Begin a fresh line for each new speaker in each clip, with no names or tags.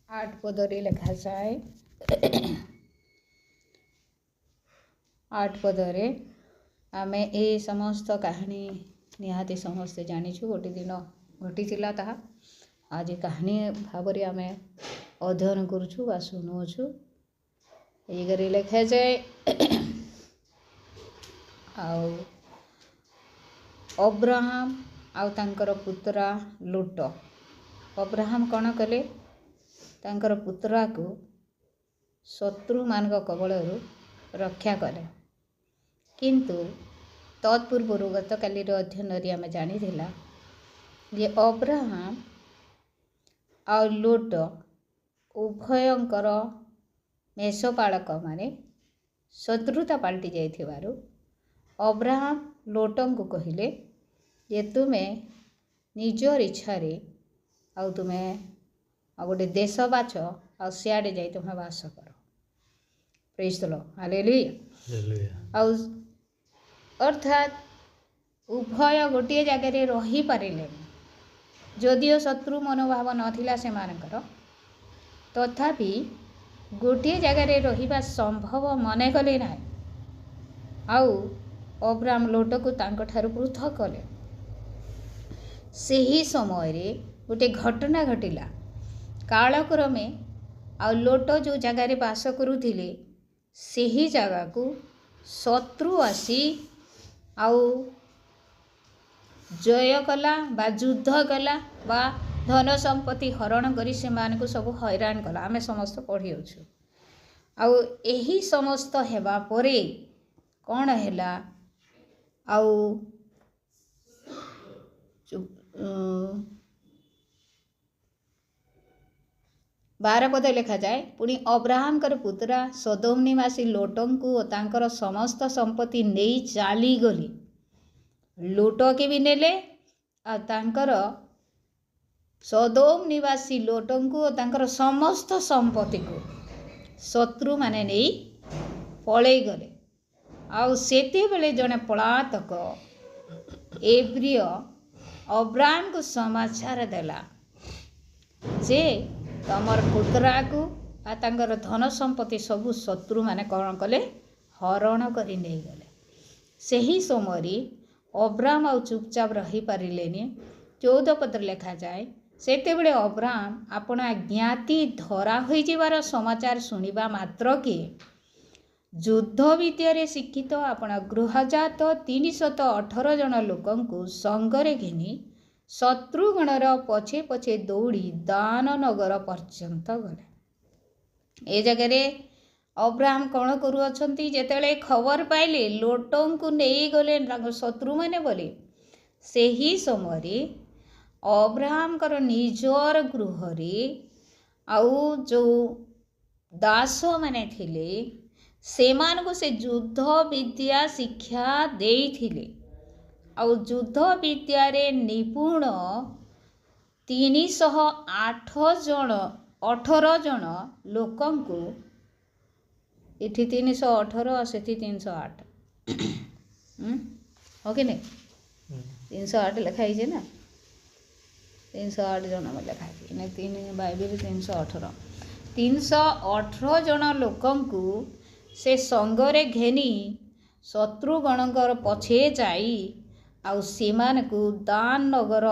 आठ पदरे लिखा जाए। आठ पदरे आमे ए समस्त कहानी निहाती समस्ते जानिछु। गोटे दिन घटीला ताहा आज कहानी भाव आम अध्ययन करुछु बा शुणुछु। ये लिखा जाए अब्राहम आउ तांकर पुत्रा लूट। अब्राहम कौन कले? तांकर पुत्रा को शत्रु मान कबलरू रक्षा कले। किंतु तत्पूर्व गत काली अध्ययन आम जानी जे अब्राहम आ लूट उभयंकर मेषपालक माने शत्रुता पलटि जाइथिबारु अब्राहम लोटन को कहिले जे तुमे निजर इच्छारे आउ तुमे आ गोटे देश बाछ आ सियाड़े जाई तुमे वास कर। Praise the Lord, hallelujah. आउ अर्थात उभय गोटे जगह रही पारिले जदिओ शत्रु मनोभाव नथिला से मानकर तथापि गोटे जगह रहिबा संभव मने कले ना। आउ अब्राहम लोट को तांको ठारू पृथक कले। सही समय रे गोटे घटना घटिला। कालक्रमे आ लोट जो जगार बास करुथिले सही जगह को शत्रु आसी आउ जय कला बा युद्ध कला बा धन संपत्ति हरण करी से मान को सब हैरान कला। आमे समस्त पढ़ी अछु। आउ एही समस्त हेबा परे कौन हैला आउ 12 पद लिखा जाए। पुणी अब्राहम कर पुत्रा सदोम निवासी लोटन को तांकर समस्त संपत्ति नहीं चाली गली। लोट के भी नेले आ तांकर सदोम निवासी लोटन को तांकर समस्त संपत्ति को शत्रु माने नहीं पलई गले। आउ सेते बेले जने पलातक एब्रिय अब्राहम को समाचार देला जे तमर पुत्रा को आ तांकर धन संपत्ति सबू शत्रु माने कौन कले हरण करी नहीं गले। सही समय अब्राहम आउ चुपचाप रही पारिलेनी। 14 पद लिखा जाए सेते बेले अब्राहम अपना ज्ञाति धरा होई जिवार समाचार सुनिबा मात्र के युद्ध विद्या शिक्षित अपना गृहजात 318 जन लोकंकु संगरे घिनी शत्रुगणर पछे पछे दौड़ी दान नगर पर्यंत गले। ए जगह अब्राहम कौन करुअछंती जेतेले खबर पाइले लोटों को नहीं गले शत्रु माने बोले सही समय अब्राहम कर निजर गृहरे आउ जो दास माने थिले सेमान को से युद्ध विद्या शिक्षा देइथिले। आउ युद्ध विद्यारे निपुण 318 जन लोकंकु इठी 318 से 308 हो कि नहीं 308 लिखा है ना 308 जन में लिखा है 3 बाइबल 318 जन लोकंकु से संगरे घेनी शत्रुगणकर पछे जाई आउ सीमान को दान नगर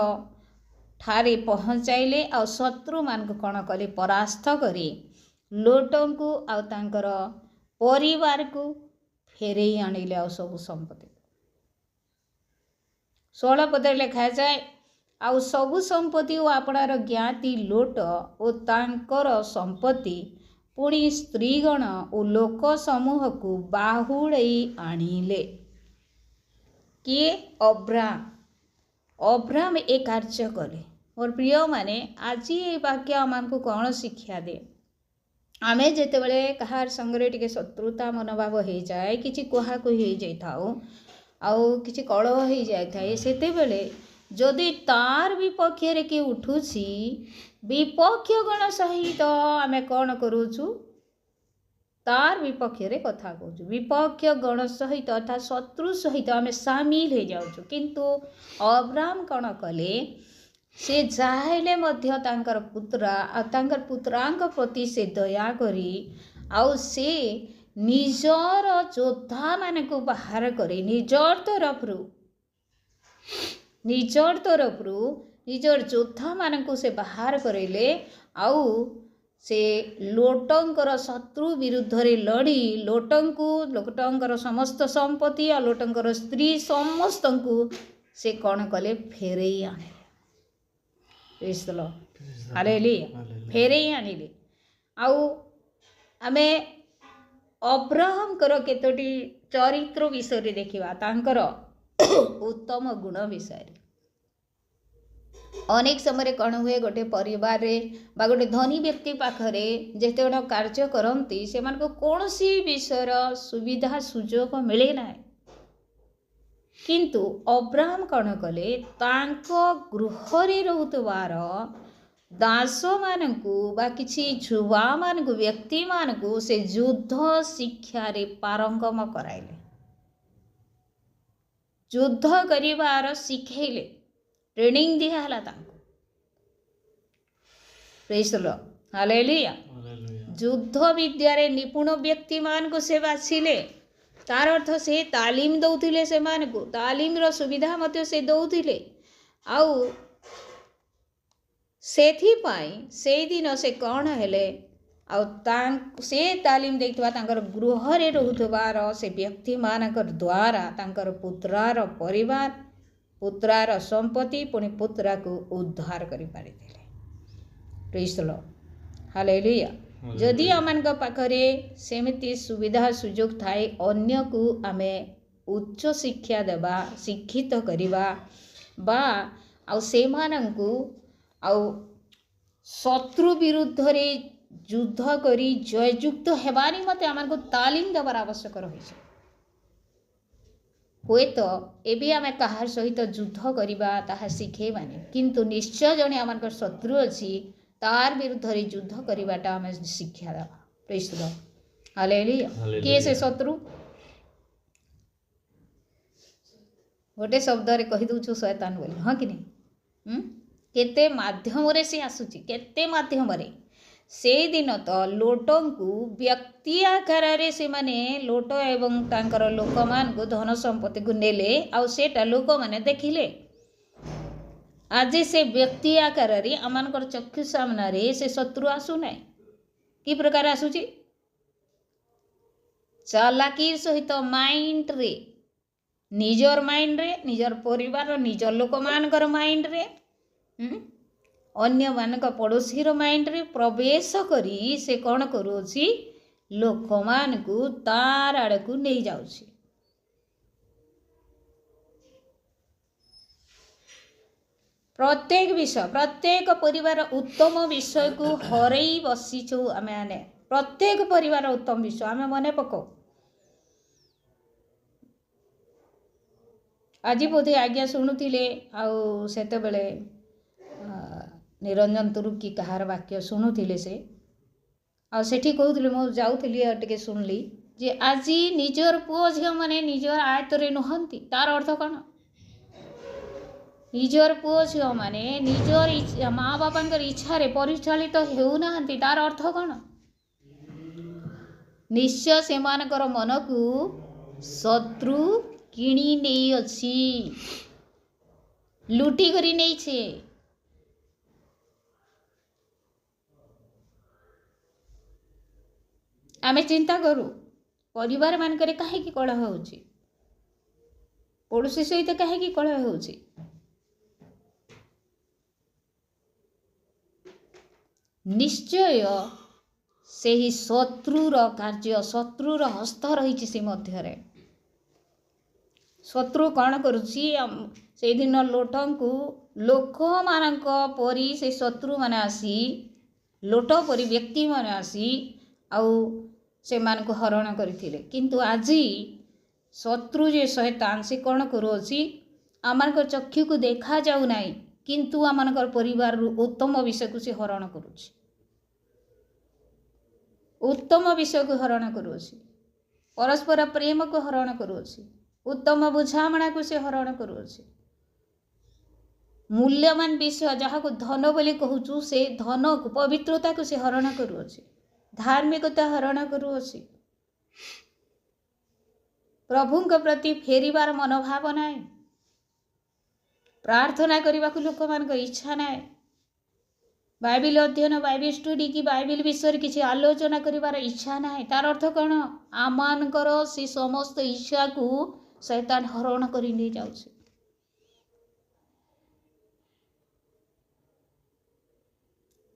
ठारे पहुँचाइले। आउ शत्रु मान को कौन कले परास्त करे लोटों को आउ तांकर परिवार को फेरे आनिले आउ सब संपत्ति। 16 पद लिखा जाए आउ सबु संपत्ति और आपणार ज्ञाति लोट और तांकर संपत्ति पुणी स्त्रीगण और लोक समूह को बाहुड़ई आनिले। किए अब्राहम ए कार्य कले। और प्रिय माने आज ये वाक्य आम को कौन शिक्षा दे? आमे जेते बेले कहार संगरे टिके शत्रुता मनोभाव हो जाए किछि कुहा को हो जाई थाउ आउ किछि कलह हो जाई थाए सेते बेले जदि तार विपक्ष रे के उठुछि विपक्ष गण सहित आमे कौन करूछु तार विपक्ष रे कथा कहूँ विपक्ष गण सहित अर्थात शत्रु सहित आमे सामिल हो जाऊँ। किंतु अब्राहम कौन कले से जाहेले मध्य तांकर पुत्रा आ तांकर पुत्रांक प्रति से दया करी आउ से निजर योद्धा मान को बाहर करे निजर तरफरु निजर योद्धा मान को से बाहर करेले आउ से लोटंकर शत्रु विरुद्ध रे लड़ी लोटंकर समस्त संपत्ति आ लोटंकर स्त्री समस्त को से कौन कले फेरई आने हालेलुया फेरई आनिले आउ आमे अब्राहम कर केतोटी चरित्र विषय रे देखिबा तांकर उत्तम गुण विषय अनेक समय कौन हुए गोटे परिवार रे बा गोटे धनी व्यक्ति पाखरे जेते कार्य करती से कौन विषय सुविधा सुजोग मिले ना किंतु अब्राहम कौन कले तांको गृह रे रहउतबार दास मानकु बा किछि युवा मानकु व्यक्ति मानकु से युद्ध शिक्षा रे पारंगम कराइले युद्ध करिवार शिखेले ट्रेनिंग दिया हला तांको प्रेज द लॉर्ड हालेलुया युद्ध विद्या रे निपुण व्यक्ति मान को से बाछिले तार अर्थ से तालीम दउथिले से मान को तालीम रो सुविधा मते से दउथिले आउ सेथि पाई से दिन से कौन हेले आउ से तालीम देइतबा तांकर गृह रे रहउतबार से व्यक्ति मानकर द्वारा तांकर पुत्रार परिवार पुत्रार संपत्ति पुणी पुत्रा को उद्धार करि पारिथिले प्रेज द लॉर्ड हालेलुया जदि आमान पाखरे सेमिति सुविधा सुजोग थाए अन्य को आमे उच्च शिक्षा देबा शिक्षित करिबा बा आउ से मानंकु आउ शत्रु विरुद्ध रे युद्ध करी जययुक्त हेबानी मते आमान को तालीम देबार आवश्यक रहिছে हुए तो एबी आमे कहार सहित युद्ध करिबा ताहा शिखेबानी किंतु निश्चय जने आमान शत्रु अछि तार विरुद्ध रे युद्ध करिबाटा आमे शिक्षा देबा प्रेज द लॉर्ड हालेलुया के से शत्रु गोटे शब्द रे कहि दउछु शैतान बोली हां कि नहीं केते माध्यम रे से आसुची केते माध्यम रे से दिन तो लोटों को व्यक्ति आकार रे से माने लोट एवं तांकर लोक मान को धन संपत्ति को नेले आउ सेटा लोक माने देखिले आज से व्यक्ति आकार रे अमानकर चक्षु सामना रे से शत्रु आसु नै कि प्रकार आसुची चालाकी सहित माइंड रे निजर माइंड रे निजर परिवार निजर लोक मानकर माइंड रे अन्य मानक पड़ोसी रो माइंड रे प्रवेश करी से कौन करूची लोक मान को तार आड़ को नहीं जाउची प्रत्येक विषय प्रत्येक परिवार उत्तम विषय को हरई बसीचु आमे आने प्रत्येक परिवार उत्तम विषय आमे मने पको आज बोधे आज्ञा शुणुथिले आउ सेते बेले निरंजन तुरु की कहार वाक्य शुणुथिले से आ सेठी कहउथिले मो जाउथिली टिके सुनली जे आज निजर पुओ झियो माने निजर आयतरे नहंती तार अर्थ कोन निजर पुओ झियो माने निजर माँ बापांकर इच्छा रे परिचालित हेउ नाहंती तार अर्थ कोन निश्चय सेमानकर मन को शत्रु किणी नहीं अछि लुटी करी नहीं छे आमे चिंता करू परिवार मानकरे काहे की कलह होउची पड़ोसी सहित काहे की कलह होउची निश्चय से ही शत्रुर कार्य शत्रुर हस्त रही से मध्य शत्रु कौन करुची से दिन लोटों को लोक मानक परी से शत्रु माने आसी लोट परी व्यक्ति माने आसी आउ से मान को हरण करथिले किंतु आज शत्रु जे शैतान से कौन करुची आमानकर चक्षु को देखा जाऊ नाही किंतु आमानकर परिवार रु उत्तम विषय को से हरण करुची उत्तम विषय को हरण करुची परस्पर प्रेम को हरण करुची उत्तम बुझामणा को से हरण करुची मूल्यवान विषय जहाँ को धन बोली कहूँ से धन को पवित्रता को से हरण करुअछि, धार्मिकता हरण करुअछि। प्रभु प्रति फेरिबार मनोभाव ना, प्रार्थना करने को लोक मान इच्छा ना, बाइबिल अध्ययन बाइबिल स्टडी की बाइबिल विषय किसी आलोचना करिवार इच्छा ना। तार अर्थ कौन? आमानकर से समस्त इच्छा को शैतान हरण करि नै जाउछि।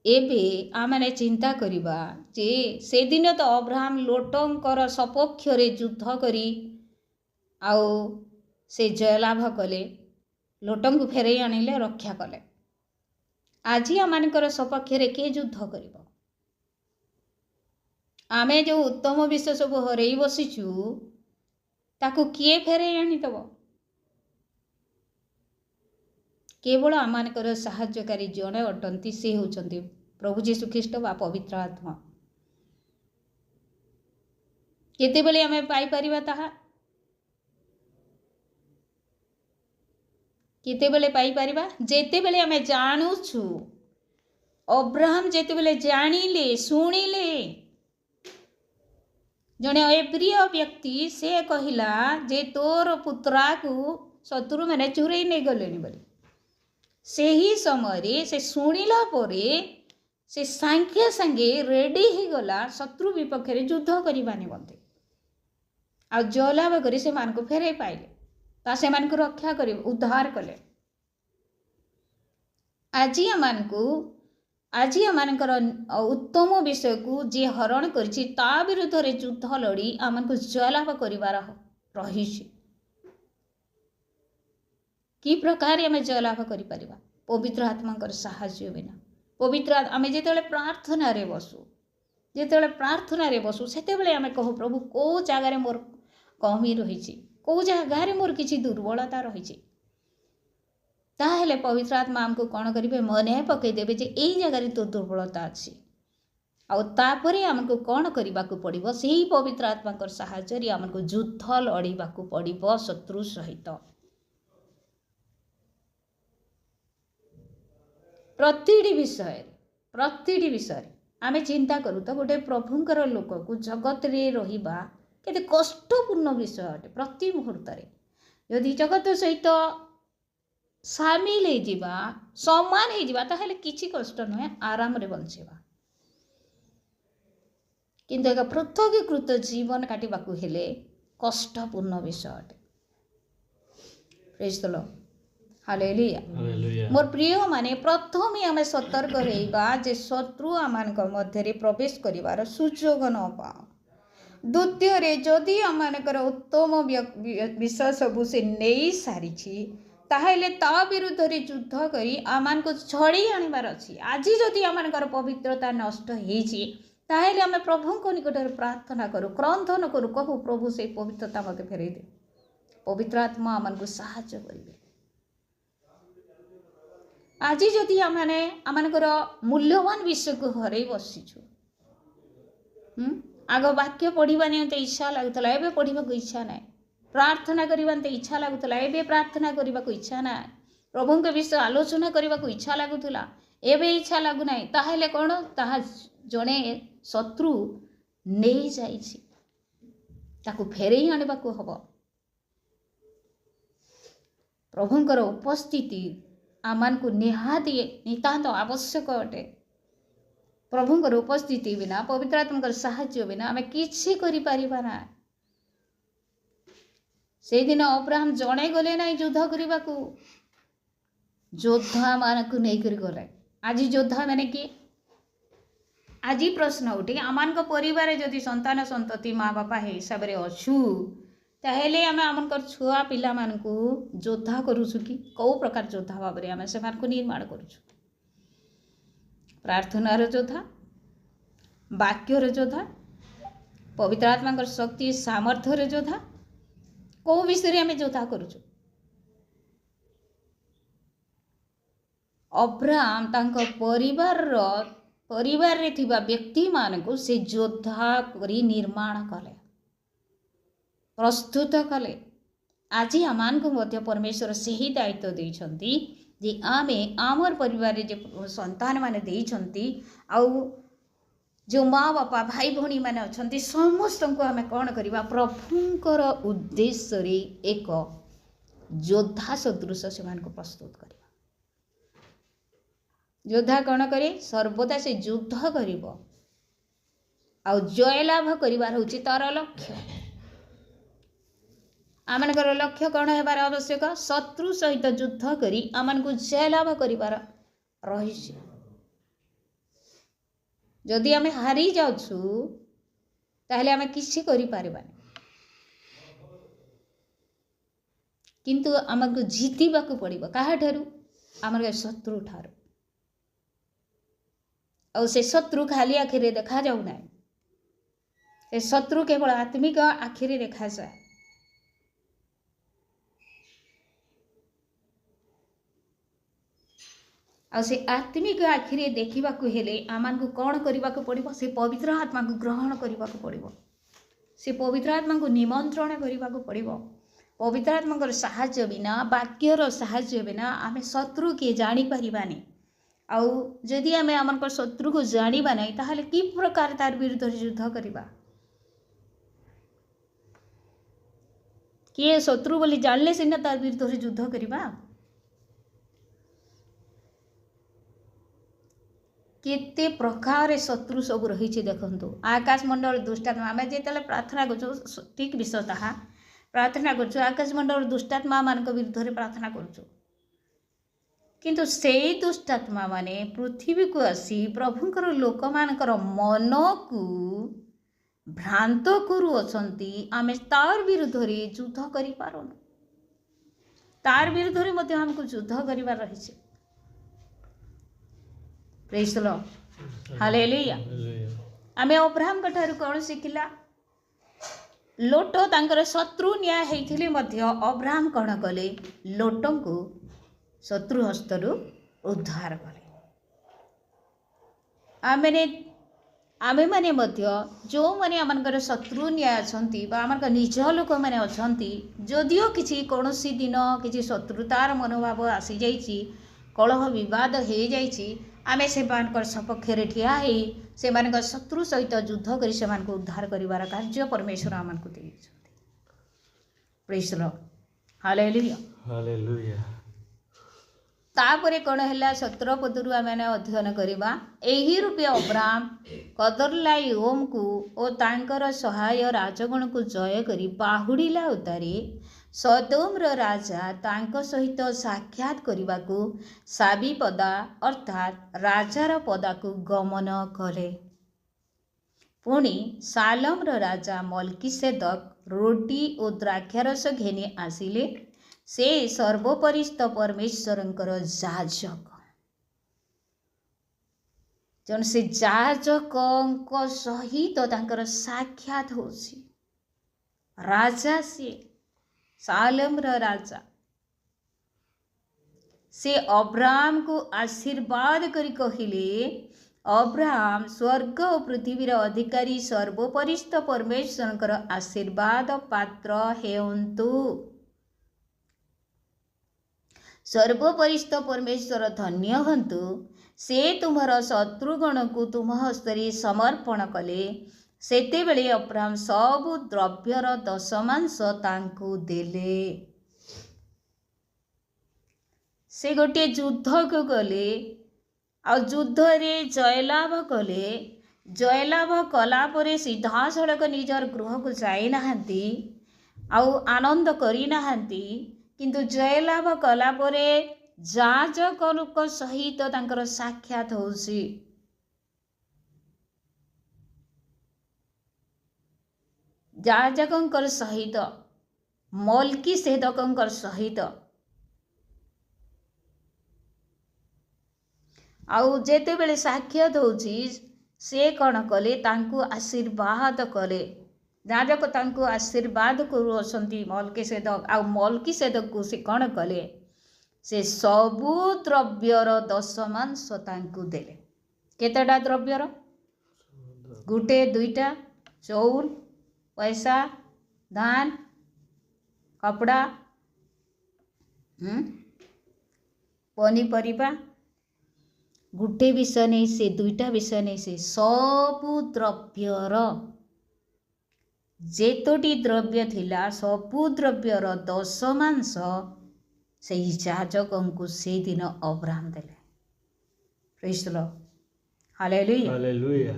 एबे आमने चिंता करिबा जे से दिन तो अब्राहम लोटंकर सपक्ष रे युद्ध करी आउ से जयलाभ कले, लोटं को फेरई आनिले, रक्षा कले। आज आमर सपक्ष रे के युद्ध करिब? आमे जो उत्तम विषय सब हरई बसीचु ताकू किए फेरई आनीदब? केवल आमर साहाय्यकारी जड़े अटंती, से होचंती प्रभु जीशु ख्रीष्ट बा पवित्र आत्मा। केतेबेले आमे पाई परिबा ताहा? केतेबेले पाई परिबा? जेतेबेले आमे जानुछु। अब्राहम जेतेबेले जानिले सुनिले, जने एब्रिय व्यक्ति से कहिला जे तोर पुत्रा को शत्रु मैंने चुरई नहीं गले बोली, से ही समय से शुणिला परे से सांगे सांगे रेडी ही गला शत्रु विपक्ष रे युद्ध करबा निमंते। आ जलाभ करी से मान को फेरे पाइले, ता से मान को रक्षा करी उद्धार कले। आज आमनकर उत्तम विषय को जे हरण करिछि ता विरुद्ध रे युद्ध लड़ी आमनको जयलाभ करिवार रहिछि। कि प्रकार आम जयलाभ करि परिबा? पवित्र आत्मांकर साहाय्य बिना। पवित्र आम जेतेबेले प्रार्थना रे बसु, जेतेबेले प्रार्थना रे बसु सेतेबेले आम कहू प्रभु को जगार मोर कमी रहिछि, को जगार मोर किछि दुर्बलता रहिछि। ताहेले पवित्र आत्मा आमको कौन करेंगे? मने पकई देवे जे यही जगार तो दुर्बलता अच्छी। आउे आमको कौन करने को पड़ो? से ही पवित्र आत्मा साहाय्य आमको युद्ध लड़ाई को पड़ो शत्रु सहित। प्रतिटी विषय आमे चिंता करूँ तो गोटे प्रभुंकर लोक को जगत रे रहिबा केते कष्टपूर्ण विषय अटे। प्रति मुहूर्त यदि जगत सहित सामिल हो जिबा, समान हो जिबा, ताहेले किछि कष्ट नुहे, आराम रे बंचिबा। किंतु एक पृथकीकृत जीवन काटिबाकू हेले कष्टपूर्ण विषय अटे। Praise the Lord, hallelujah. मोर प्रिय माने प्रथमे आमे सतर्क रहिबा जे शत्रु आमानक मध्य रे प्रवेश करिवार सुजोग न पाओ। द्वितीय रे जदि आमानकर उत्तम विषय सबु से नेई सारिछि ताहेले ता विरुद्ध रे युद्ध करी आमान को छड़ी आनिबार अछि। आज जदि आमानकर पवित्रता नष्ट हेछि ताहेले आमे प्रभु को निकट प्रार्थना करू, क्रंथन करू, कहू प्रभु से पवित्रता मते फेरई दे। पवित्र आत्मा आमान को साहाय्य करिवे। आज जदि आमाने आमानकर मूल्यवान विषय को हरई बसिछु, आग वाक्य पढ़िबा नियंते इच्छा लागुतला, एबे पढ़िबा को इच्छा नाही। प्रार्थना करते इच्छा लगुला, एबे प्रार्थना करने को इच्छा ना। प्रभु के विषय आलोचना करने को इच्छा लगुला, एबे इच्छा लगुना। ताहेले कौन? ताहा जड़े शत्रु नहीं जाइछि, ताकू फेरई आनिबा को हबो। प्रभुंकर उपस्थिति आमान को निहाती नितांत आवश्यक अटे। प्रभुंकर उपस्थिति बिना, पवित्र आत्माकर साहाय्य बिना आमे किछि करि परिबा ना। से दिन अब्राहम जणे गले ना युद्ध करने को, योद्धा मान को नहीं कर गले। आज योद्धा मैंने कि आज प्रश्न उठे आमान को परिवार जदि संतान संतति माँ बापा हिसाब से अच्छु ताहेले आमे आमनकर छुआ पिला मान को योद्धा करूछु कि कौ प्रकार योद्धा भाव में आमे से मान को निर्माण करूछु? प्रार्थनार योद्धा, वाक्यर योद्धा, पवित्र आत्मा शक्ति सामर्थ्यर योद्धा, कौ विषय आमे योद्धा करूछु? अब्राहम तांको परिवार रे थिबा व्यक्ति मान को से योद्धा करी निर्माण कले, प्रस्तुत कले। आज आम को परमेश्वर से ही दायित्व देइछंती जे आमे आमर परिवार जे संतान माने देइछंती आउ जो माँ बापा भाई भौणी मैंने अच्छा समस्त को आम कौन करवा प्रभुंकर उद्देश्य रे एक योद्धा सदृश से प्रस्तुत करवा। योद्धा कौन करे सर्वदा से युद्ध करिवो आ जय लाभ करिवार होची तार लक्ष्य। आमनकर लक्ष्य कौन हेबार आवश्यक शत्रु सहित युद्ध करी आमन को जय लाभ करिवार रहिछि। जदि आमे हारी जाउछु ताहले आमे किछि करि पारिबानी किंतु आमको जीतिबाकू पड़िबो काहा ठारू आमर शत्रु ठारू। और से शत्रु खाली आखिरे देखा जाऊ ना से शत्रु केवल आत्मिक आखिरे देखा जाए। आ से आत्मिक आखिरे देखिबाकू हेले आमान को कौन करबाकू पड़िबो से पवित्र आत्मा को ग्रहण करबाकू पड़िबो से पवित्र आत्मा को निमंत्रण करबाकू पड़िबो। पवित्र आत्मा साहाय्य बिना वाक्यर साहाय्य बिना आमे शत्रु के जानी परिबानी। आउ जदि आमे आमनकर शत्रु को जानिबा नहीं ताहले कि प्रकार तार विरुद्ध युद्ध करिबा। किए शत्रु बोली जानले सिना तार विरुद्ध युद्ध करिबा। केते प्रकार शत्रु सब रही देखु आकाश मंडल दुष्टात्मा आम जो प्रार्थना कर ठीक विषयतः प्रार्थना कर आकाश मंडल दुष्टात्मा मान विरुद्ध प्रार्थना करुँ किंतु से दुष्टात्मा माने पृथ्वी को आसी प्रभुंकर लोक मानकर मन को भ्रांत करू अछंती आमे तार विरुद्ध युद्ध करि पारुन तार विरुद्ध रे हमको युद्ध करिवार रहिছে। Praise the Lord hallelujah. आमे अब्राहम कठारु कोन शिखिला लोट तांकर शत्रु न्याय हेथिले मध्य अब्राहम कोन कले लोटों को शत्रु हस्तरु उद्धार कले। आमे माने मध्य जो माने आमनकर शत्रु न्याय अछंती बा आमनकर निज लोक माने अछंती जदियो किछि कोनोसी दिन किछि शत्रुतार मनोभाव आसी जाइछि कलह विवाद हो जाइछि आमे से मानकर सपक्ष रे ठिया हे से मानकर शत्रु सहित युद्ध करी से मान को उद्धार करिवार कार्य परमेश्वर आमन को देइछंती। Praise the Lord hallelujah hallelujah. तापरे कौन है 17 पदरु आमे अध्ययन करवा एही रूपे अब्राहम कदरलाओम को ओ तांकर सहाय राजगण को जय करी बाहुड़िला उतारे सदोम्र राजा तांको सहित साक्षात करने को साबीपदा अर्थात राजार पदा को गमन कले। पुणी सालम्र राजा मल्कीसेदक रोटी और द्राक्षारस घेनी आसिले से सर्वोपरिस्थ परमेश्वरंकर याजक जन से याजक सहित तांकर साक्षात होछि राजा से सालम्र राजा से अब्राहम को आशीर्वाद करी कहिले अब्राहम स्वर्ग और पृथ्वीर अधिकारी सर्वोपरिस्थ परमेश्वरंकर आशीर्वाद पात्र हेउंतु। सर्वोपरिस्थ परमेश्वर धन्य हंतु से तुम्हार शत्रुगण को तुम हस्तरे समर्पण कले सेते बेले अब्राहम सबु द्रव्यर दशमांश तांकु देले। से गोटे युद्ध को गले आ युद्ध रे जयलाभ कले जयलाभ कला परे सीधा सड़क निजर गृह को जाई नाहंती आउ आनंद करी नाहंती किंतु जयलाभ कला परे याजक सहित तांकर साक्षात होसी। याजकंकर सहित मल्कीसेदकंकर सहित आउ जेते बेले साक्षात होची से कौन कले तांकु आशीर्वाद कले याजक तांकु आशीर्वाद करुअछंती मल्कीसेदक आउ मल्कीसेदक को से कौन कले से सबु द्रव्यर दशमांश तांकु देले। केतेटा द्रव्यर गुटे दुईटा चौल पैसा धान कपड़ा पनीपरिबा गोटे विषय नहीं से दुईटा विषय नहीं से सबु द्रव्यर जेतोटी द्रव्य थिला सबु द्रव्यर 10 से याजकों को से दिन अब्राहम देले। Praise the Lord, hallelujah
hallelujah.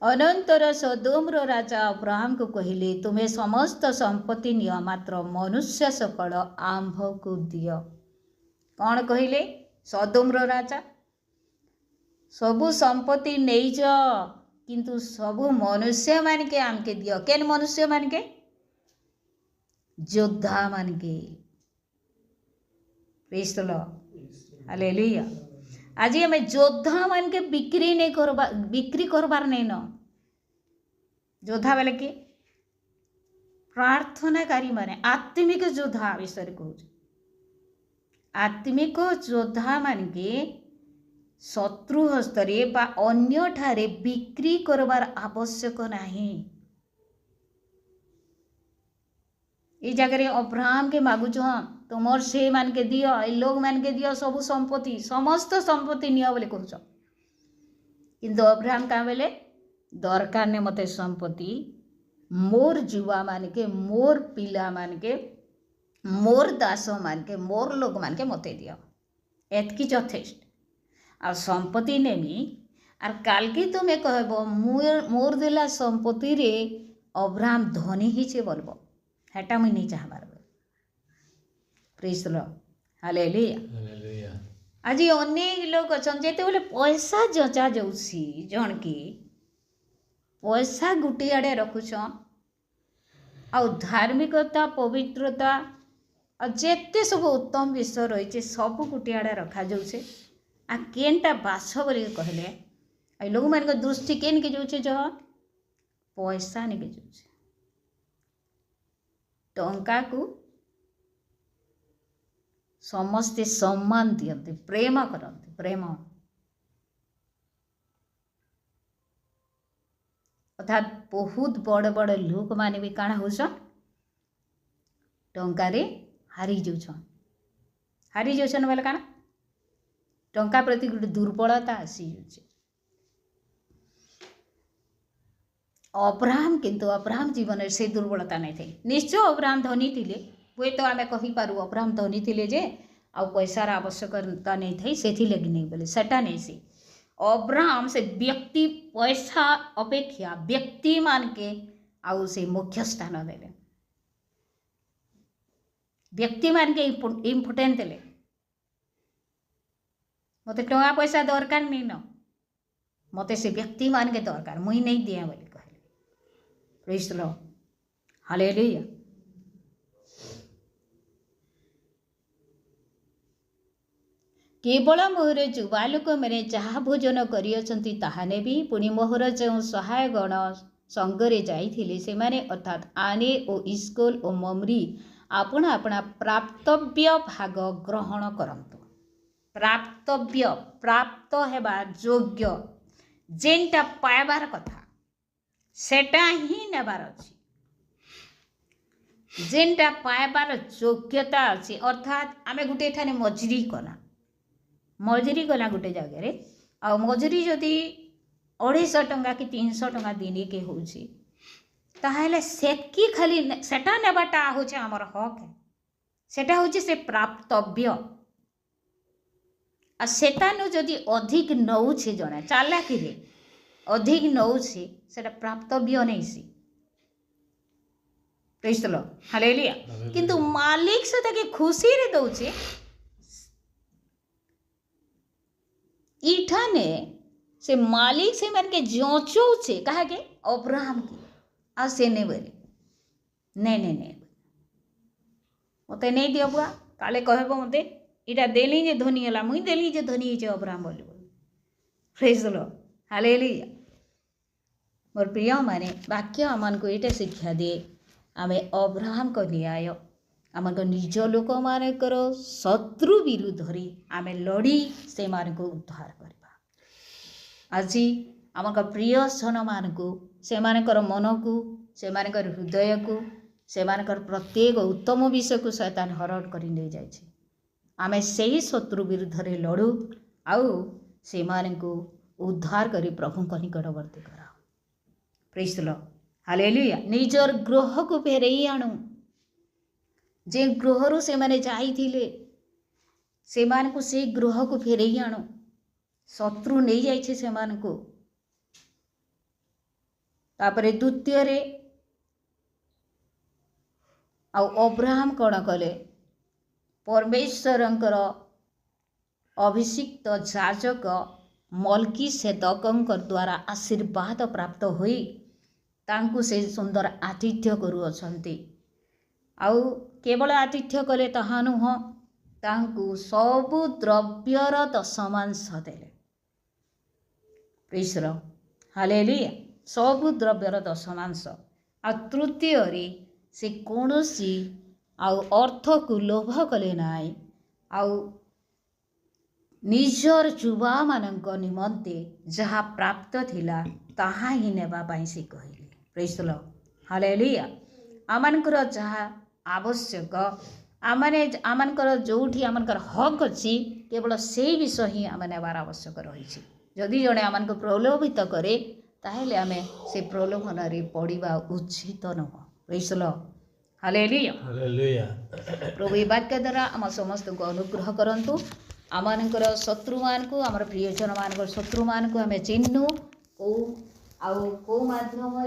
अनंतर सदोमर राजा अब्राहम को कहले तुम्हें समस्त संपत्ति निय मात्र मनुष्य सकल आंभ को दियो। कौन कहले? सदोमर राजा सबु संपत्ति नहीं जा किंतु सबु मनुष्य मान के आमके दियो। केन मनुष्य मान के? योद्धा मान के। Praise the Lord, hallelujah. आज हमें योद्धा मान के बिक्री करबार नहीं न। योद्धा बोले कि प्रार्थनाकारी माने आत्मिक योद्धा विषय कहूँ। आत्मिक योद्धा मान के शत्रु हस्तरे बा अन्य ठारे बिक्री करबार आवश्यक नहीं। ये जगह अब्राहम के मागुच तुमर से मान के दियो ए लोग मान के दियो सबु संपत्ति समस्त संपत्ति नियो बोले कहूछ। किंतु अब्राहम का बोले दरकार ने मते संपत्ति मोर जुआ मान के मोर पिला मान के मोर दास मान के मोर लोग मान के मते दियो एतकी यथेष्ट। आ संपत्ति नेमी आर काल के तुम्हें कहब मोर देला संपत्ति रे अब्राहम धनी ही छे बोलबो हेटा मुई नहीं चाहबार। Praise the Lord, hallelujah. आज अनेक लोग अछन जेते बोले पैसा जचा जाउसी जण की पैसा गुटी आड़े रखुछन आ धार्मिकता पवित्रता आ जेते सब उत्तम विषय रही सब गुटी आड़े रखा जाउछे। आ केनटा बास बोली कहले आ लोग मान दृष्टि केन के जाउछे जो पैसा ने के जाउछे टंका को समस्ते सम्मान दियंते प्रेम करते प्रेम अर्थात बहुत बड़ बड़ लोक माने भी काଣା होछन टंकारे हारी जाउछन बोले काଣା टंका प्रति गोटे दुर्बलता आसी जाउछे। अब्राहम किंतु अब्राहम जीवन से दुर्बलता नहीं थी। निश्चय अब्राहम धनी थिले हुए तो आम कहीपरू अब्राहम धनी थिले जे आ पैसार आवश्यकता नहीं थी से लगी नहीं बोले सेटा नहीं से अब्राहम से व्यक्ति पैसा अपेक्षा व्यक्ति मान के आउ से मुख्य स्थान देले व्यक्ति मान के इम्पोर्टेंट देले। मते टंका पैसा दरकार नहीं न मते से व्यक्ति मान के दरकार मुई नहीं दिया बोले कहले। Praise the Lord, hallelujah. केवल मोहर युवा लोक मैंने जहाँ भोजन करियछंती ताहा नेबी पुणी मोहर जो सहाय गण संगरे जाइथिले से माने अर्थात आने ओ इस्कोल ओ ममरी आपना आपना प्राप्तव्य भाग ग्रहण करंतु। प्राप्तव्य प्राप्त हेबा योग्य जेनटा पाइबार कथा सेटा ही नेबार अछि जेनटा पाइबार योग्यता अछि। अर्थात आमे गुटे ठाने मजूरी गला गोटे जगह आ मजूरी जदि 250 टंका कि 300 टंका दिन के होउछि ताहले सेकी खाली सेटा नेबाटा होछि हमर हक है सेटा होछि से प्राप्तव्य आ सेटानु जदि अधिक नउछि जणे चालाकी रे अधिक नउछि सेटा प्राप्तव्य नहीं सी। Praise the Lord, hallelujah. किंतु मालिक से ताके खुशी रे दउछि इठाने से मालिक से मन के जोचो छे कहा के अब्राहम की आ से ने बोले नहीं मते नहीं दियो बुआ काले कहबो मते इटा देली जे धनी होला मुई देली जे धनी जे अब्राहम बोली। Praise the Lord, hallelujah. मोर प्रिय माने वाक्य आमन को एटा शिक्षा दे आमे अब्राहम को न्याय आम निज लोक मानकर शत्रु विरुद्ध आमे लड़ी से मान को उद्धार करवा। आज आम प्रिय सन मान को से मन को से हृदय को ସେମାନଙ୍କର ପ୍ରତ୍ୟେକ ଉତ୍ତମ ବିଷୟକୁ ଶୈତାନ ହରଣ କରି ନେଇଯାଇଛି। ଆମେ ସେହି ଶତ୍ରୁ ବିରୁଦ୍ଧରେ ଲଢ଼ୁ ଆଉ ସେମାନଙ୍କୁ ଉଦ୍ଧାର କରି ପ୍ରଭୁଙ୍କ ନିକଟବର୍ତ୍ତୀ କରାଉ। ପ୍ରେଜ୍ ଦ ଲର୍ଡ, ହାଲେଲୁୟା। ନିଜର ଗୃହକୁ ଫେରେଇ ଆଣୁ। ଯେ ଗୃହରୁ ସେମାନେ ଯାଇଥିଲେ ସେମାନଙ୍କୁ ସେଇ ଗୃହକୁ ଫେରେଇ ଆଣୁ। ଶତ୍ରୁ ନେଇଯାଇଛି ସେମାନଙ୍କୁ। ତାପରେ ଦ୍ୱିତୀୟରେ ଆଉ ଅବ୍ରାହମ କ'ଣ କଲେ? ପରମେଶ୍ୱରଙ୍କର ଅଭିଷିକ୍ତ ଯାଜକ ମଲ୍କିସେଦକଙ୍କ ଦ୍ୱାରା ଆଶୀର୍ବାଦ ପ୍ରାପ୍ତ ହୋଇ ତାଙ୍କୁ ସେ ସୁନ୍ଦର ଆତିଥ୍ୟ କରୁଅଛନ୍ତି। ଆଉ କେବଳ ଆତିଥ୍ୟ କଲେ ତାହା ନୁହଁ, ତାଙ୍କୁ ସବୁ ଦ୍ରବ୍ୟର ଦଶମାଂଶ ଦେଲେ। ପ୍ରେଜ୍ ଦ ଲର୍ଡ, ହାଲେଲୁୟା। ସବୁ ଦ୍ରବ୍ୟର ଦଶମାଂଶ। ଆଉ ତୃତୀୟରେ ସେ କୌଣସି ଆଉ ଅର୍ଥକୁ ଲୋଭ କଲେ ନାହିଁ। ଆଉ ନିଜର ଯୁବାମାନଙ୍କ ନିମନ୍ତେ ଯାହା ପ୍ରାପ୍ତ ଥିଲା ତାହା ହିଁ ନେବା ପାଇଁ ସେ କହିଲେ। ପ୍ରେଜ୍ ଦ ଲର୍ଡ, ହାଲେଲୁୟା। ଆମମାନଙ୍କର ଯାହା ଆବଶ୍ୟକ, ଆମମାନଙ୍କର ଯେଉଁଠି ଆମମାନଙ୍କର ହକ୍ ଅଛି, କେବଳ ସେଇ ବିଷୟ ହିଁ ଆମେ ନେବାର ଆବଶ୍ୟକ ରହିଛି। ଯଦି ଜଣେ ଆମମାନଙ୍କୁ ପ୍ରଲୋଭିତ କରେ ତାହେଲେ ଆମେ ସେ ପ୍ରଲୋଭନରେ ପଡ଼ିବା ଉଚିତ ନୁହଁ। ପ୍ରେଜ୍ ଦ ଲର୍ଡ, ହାଲେଲୁୟା। ପ୍ରଭୁ ଏ ବାକ୍ୟ ଦ୍ୱାରା ଆମ ସମସ୍ତଙ୍କୁ ଅନୁଗ୍ରହ କରନ୍ତୁ। ଆମମାନଙ୍କର ଶତ୍ରୁମାନଙ୍କୁ, ଆମର ପ୍ରିୟଜନମାନଙ୍କର ଶତ୍ରୁମାନଙ୍କୁ ଆମେ ଚିହ୍ନୁ। କେଉଁ ମାଧ୍ୟମରେ